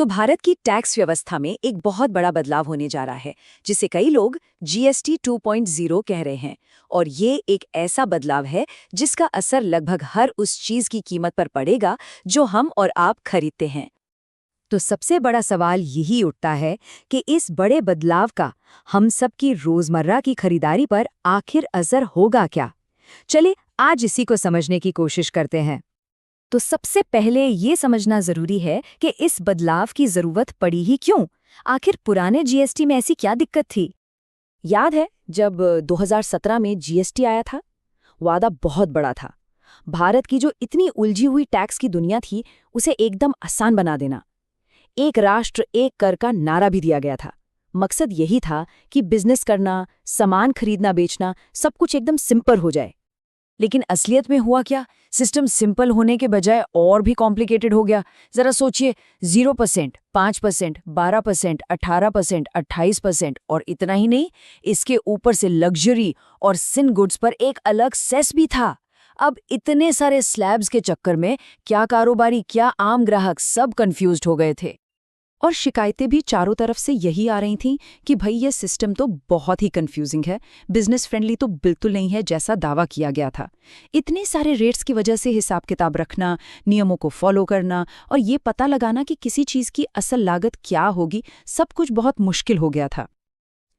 तो भारत की टैक्स व्यवस्था में एक बहुत बड़ा बदलाव होने जा रहा है, जिसे कई लोग जीएसटी 2.0 कह रहे हैं। और ये एक ऐसा बदलाव है जिसका असर लगभग हर उस चीज की कीमत पर पड़ेगा जो हम और आप खरीदते हैं। तो सबसे बड़ा सवाल यही उठता है कि इस बड़े बदलाव का हम सबकी रोजमर्रा की खरीदारी पर आखिर असर होगा क्या? चलिए आज इसी को समझने की कोशिश करते हैं। तो सबसे पहले ये समझना जरूरी है कि इस बदलाव की जरूरत पड़ी ही क्यों? आखिर पुराने जीएसटी में ऐसी क्या दिक्कत थी? याद है जब 2017 में जीएसटी आया था? वादा बहुत बड़ा था। भारत की जो इतनी उलझी हुई टैक्स की दुनिया थी, उसे एकदम आसान बना देना। एक राष्ट्र एक कर का नारा भी दिया गया था। मकसद यही था कि बिजनेस करना, सामान खरीदना बेचना, सब कुछ एकदम सिंपल हो जाए। लेकिन असलियत में हुआ क्या? सिस्टम सिंपल होने के बजाय और भी कॉम्प्लिकेटेड हो गया। जरा सोचिए, 0%, 5%, 12%, 18%, 28% और इतना ही नहीं, इसके ऊपर से लग्जरी और सिन गुड्स पर एक अलग सेस भी था। अब इतने सारे स्लैब्स के चक्कर में क्या कारोबारी, क्या आम ग्राहक सब कंफ्यूज्ड हो गए थे। और शिकायतें भी चारों तरफ से यही आ रही थीं कि भाई ये सिस्टम तो बहुत ही कंफ्यूजिंग है, बिजनेस फ्रेंडली तो बिल्कुल नहीं है जैसा दावा किया गया था। इतने सारे रेट्स की वजह से हिसाब किताब रखना, नियमों को फॉलो करना और ये पता लगाना कि किसी चीज़ की असल लागत क्या होगी, सब कुछ बहुत मुश्किल हो गया था।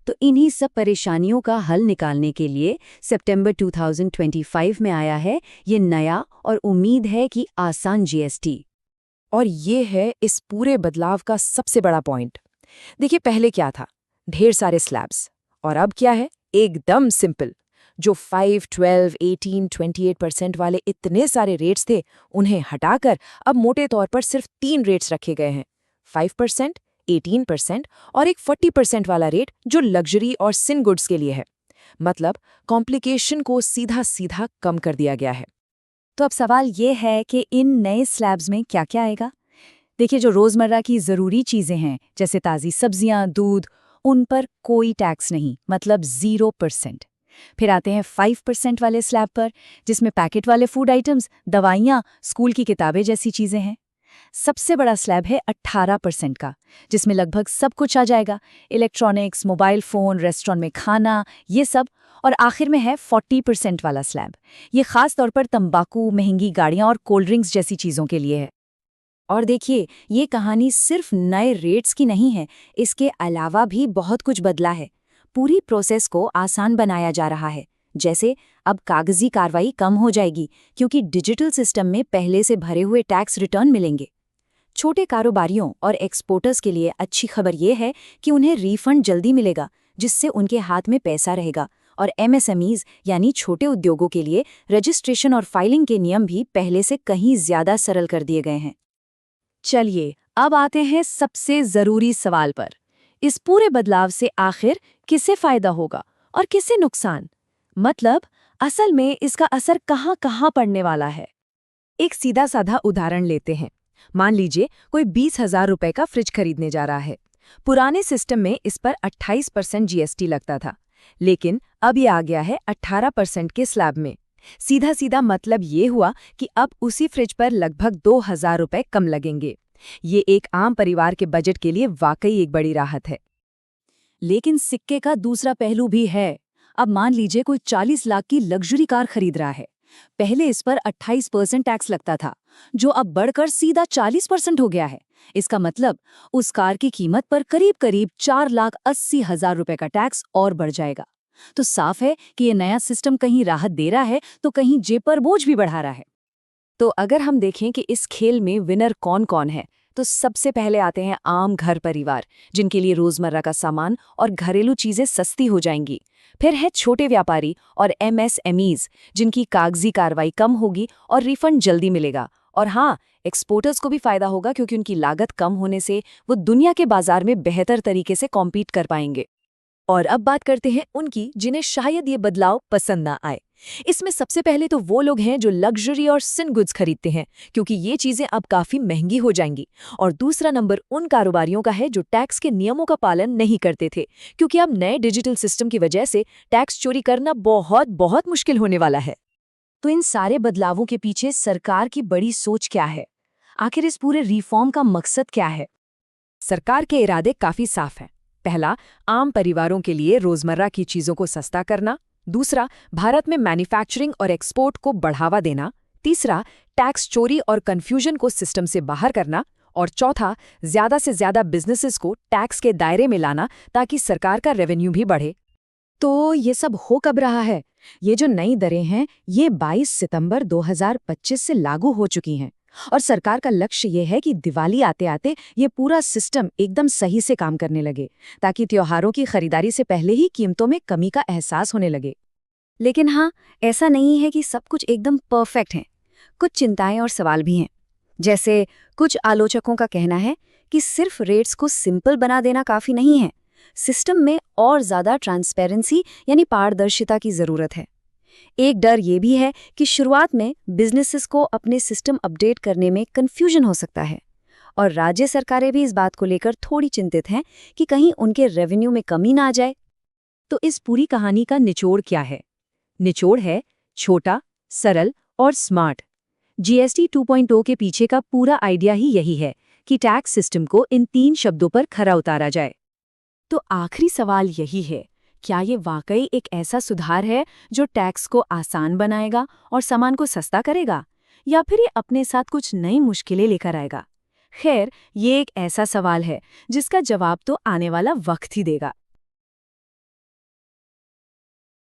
तो इन्हीं सब परेशानियों का हल निकालने के लिए सितंबर 2025 में आया है ये नया और उम्मीद है कि आसान जीएसटी। और ये है इस पूरे बदलाव का सबसे बड़ा पॉइंट। देखिए पहले क्या था, ढेर सारे स्लैब्स, और अब क्या है, एकदम सिंपल। जो 5, 12, 18, 28% वाले इतने सारे रेट्स थे, उन्हें हटाकर अब मोटे तौर पर सिर्फ 3 रेट्स रखे गए हैं, 5%, 18% और एक 40% वाला रेट जो लग्जरी और सिन गुड्स के लिए है। मतलब कॉम्प्लिकेशन को सीधा सीधा कम कर दिया गया है। तो अब सवाल ये है कि इन नए स्लैब्स में क्या क्या आएगा? देखिए, जो रोज़मर्रा की ज़रूरी चीज़ें हैं, जैसे ताज़ी सब्जियां, दूध, उन पर कोई टैक्स नहीं, मतलब 0%। फिर आते हैं 5% वाले स्लैब पर, जिसमें पैकेट वाले फूड आइटम्स, दवाइयाँ, स्कूल की किताबें जैसी चीज़ें हैं। सबसे बड़ा स्लैब है 18% का, जिसमें लगभग सब कुछ आ जाएगा, इलेक्ट्रॉनिक्स, मोबाइल फ़ोन, रेस्टोरेंट में खाना, ये सब। और आखिर में है 40% वाला स्लैब। ये खास तौर पर तंबाकू, महंगी गाड़ियां और कोल्ड ड्रिंक्स जैसी चीज़ों के लिए है। और देखिए, ये कहानी सिर्फ नए रेट्स की नहीं है, इसके अलावा भी बहुत कुछ बदला है। पूरी प्रोसेस को आसान बनाया जा रहा है। जैसे अब कागजी कार्रवाई कम हो जाएगी, क्योंकि डिजिटल सिस्टम में पहले से भरे हुए टैक्स रिटर्न मिलेंगे। छोटे कारोबारियों और एक्सपोर्टर्स के लिए अच्छी खबर ये है कि उन्हें रिफंड जल्दी मिलेगा, जिससे उनके हाथ में पैसा रहेगा। और एमएसएमईज यानी छोटे उद्योगों के लिए रजिस्ट्रेशन और फाइलिंग के नियम भी पहले से कहीं ज्यादा सरल कर दिए गए हैं। चलिए अब आते हैं सबसे जरूरी सवाल पर। इस पूरे बदलाव से आखिर किसे फायदा होगा और किसे नुकसान? मतलब असल में इसका असर कहाँ कहाँ पड़ने वाला है? एक सीधा साधा उदाहरण लेते हैं। मान लीजिए कोई 20,000 रुपए का फ्रिज खरीदने जा रहा है। पुराने सिस्टम में इस पर 28% जीएसटी लगता था, लेकिन अब ये आ गया है 18% के स्लैब में। सीधा सीधा मतलब ये हुआ कि अब उसी फ्रिज पर लगभग 2,000 रुपए कम लगेंगे। ये एक आम परिवार के बजट के लिए वाकई एक बड़ी राहत है। लेकिन सिक्के का दूसरा पहलू भी है। अब मान लीजिए कोई 40 लाख की लग्जरी कार खरीद रहा है। पहले इस पर 28% टैक्स लगता था, जो अब बढ़कर सीधा 40% हो गया है। इसका मतलब उस कार की कीमत पर करीब करीब 4,80,000 रुपए का टैक्स और बढ़ जाएगा। तो साफ है कि ये नया सिस्टम कहीं राहत दे रहा है तो कहीं जेब पर बोझ भी बढ़ा रहा है। तो अगर हम देखें कि इस खेल में विनर कौन कौन है, तो सबसे पहले आते हैं आम घर परिवार, जिनके लिए रोजमर्रा का सामान और घरेलू चीजें सस्ती हो जाएंगी। फिर है छोटे व्यापारी और एमएसएमईज, जिनकी कागजी कार्रवाई कम होगी और रिफंड जल्दी मिलेगा। और हाँ, एक्सपोर्टर्स को भी फायदा होगा, क्योंकि उनकी लागत कम होने से वो दुनिया के बाजार में बेहतर तरीके से कॉम्पीट कर पाएंगे। और अब बात करते हैं उनकी जिन्हें शायद ये बदलाव पसंद ना आए। इसमें सबसे पहले तो वो लोग हैं जो लग्जरी और सिन गुड्स खरीदते हैं, क्योंकि ये चीजें अब काफी महंगी हो जाएंगी। और दूसरा नंबर उन कारोबारियों का है जो टैक्स के नियमों का पालन नहीं करते थे, क्योंकि अब नए डिजिटल सिस्टम की वजह से टैक्स चोरी करना बहुत बहुत मुश्किल होने वाला है। तो इन सारे बदलावों के पीछे सरकार की बड़ी सोच क्या है? आखिर इस पूरे रिफॉर्म का मकसद क्या है? सरकार के इरादे काफी साफ हैं। पहला, आम परिवारों के लिए रोजमर्रा की चीजों को सस्ता करना। दूसरा, भारत में मैन्युफैक्चरिंग और एक्सपोर्ट को बढ़ावा देना। तीसरा, टैक्स चोरी और कंफ्यूजन को सिस्टम से बाहर करना। और चौथा, ज्यादा से ज्यादा बिजनेसेस को टैक्स के दायरे में लाना ताकि सरकार का रेवेन्यू भी बढ़े। तो ये सब हो कब रहा है? ये जो नई दरें हैं, ये 22 सितंबर 2025 से लागू हो चुकी हैं। और सरकार का लक्ष्य ये है कि दिवाली आते आते ये पूरा सिस्टम एकदम सही से काम करने लगे, ताकि त्योहारों की खरीदारी से पहले ही कीमतों में कमी का एहसास होने लगे। लेकिन हाँ, ऐसा नहीं है कि सब कुछ एकदम परफेक्ट है। कुछ चिंताएं और सवाल भी हैं। जैसे कुछ आलोचकों का कहना है कि सिर्फ रेट्स को सिंपल बना देना काफी नहीं है। सिस्टम में और ज्यादा ट्रांसपेरेंसी यानी पारदर्शिता की जरूरत है। एक डर ये भी है कि शुरुआत में बिजनेसेस को अपने सिस्टम अपडेट करने में कंफ्यूजन हो सकता है। और राज्य सरकारें भी इस बात को लेकर थोड़ी चिंतित हैं कि कहीं उनके रेवेन्यू में कमी ना आ जाए। तो इस पूरी कहानी का निचोड़ क्या है? निचोड़ है छोटा, सरल और स्मार्ट। जीएसटी 2.0 के पीछे का पूरा आइडिया ही यही है कि टैक्स सिस्टम को इन 3 शब्दों पर खरा उतारा जाए। तो आखिरी सवाल यही है, क्या ये वाकई एक ऐसा सुधार है जो टैक्स को आसान बनाएगा और सामान को सस्ता करेगा, या फिर ये अपने साथ कुछ नई मुश्किलें लेकर आएगा? खैर, ये एक ऐसा सवाल है जिसका जवाब तो आने वाला वक्त ही देगा।